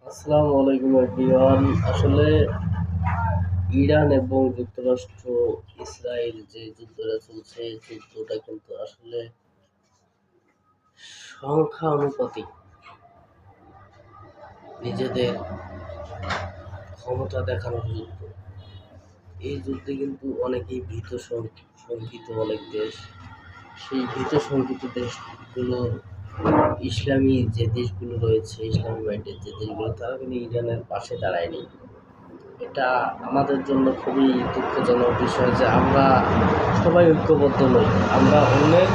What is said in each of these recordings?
আসসালামু আলাইকুম এভরিওয়ান। আসলে ইরান এবং যুক্তরাষ্ট্র ইসরায়েল যে যুদ্ধটা চলছে, এই যুদ্ধটা কিন্তু আসলে সংখ্যা অনুপাতিক নিজেদের ক্ষমতা দেখানোর যুদ্ধ। এই যুদ্ধে কিন্তু অনেকেই শঙ্কিত অনেক দেশ। সেই ভীত শঙ্কিত দেশগুলো ইসলামী যে দেশগুলো রয়েছে, ইসলামী মাইন্ডের যে দেশগুলো, তারা কিন্তু ইরানের পাশে দাঁড়ায়নি। এটা আমাদের জন্য খুবই দুঃখজনক বিষয় যে আমরা সবাই ঐক্যবদ্ধ নই। আমরা অন্যের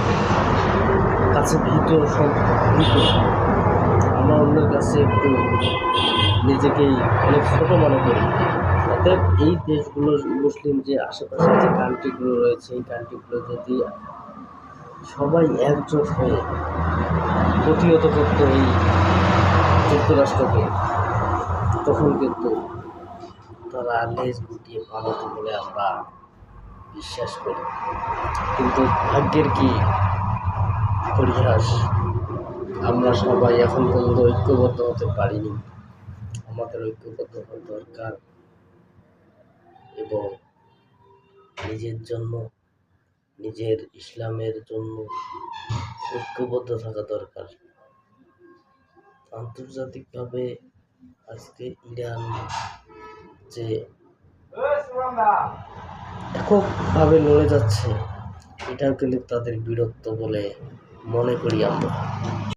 কাছে ভীত। আমরা অন্যের কাছে একটু নিজেকেই অনেক ছোট মনে করি। অতএব এই দেশগুলো, মুসলিম যে আশেপাশে যে কান্ট্রিগুলো রয়েছে, এই কান্ট্রিগুলো যদি সবাই একজোট হয়ে প্রতিহত করত এই যুক্তরাষ্ট্রকে, তখন কিন্তু তারা লেজ গুটিয়ে পালাতো বলে আমরা বিশ্বাস করি। কিন্তু ভাগ্যের কি পরিহাস, আমরা সবাই এখন পর্যন্ত ঐক্যবদ্ধ হতে পারিনি। আমাদের ঐক্যবদ্ধ হওয়া দরকার এবং নিজের জন্য, নিজের ইসলামের জন্য ঐক্যবদ্ধ থাকা দরকার। আন্তর্জাতিকভাবে আজকে ইরান যে এককভাবে লড়ে যাচ্ছে, এটাও কিন্তু তাদের বীরত্ব বলে মনে করি আমরা।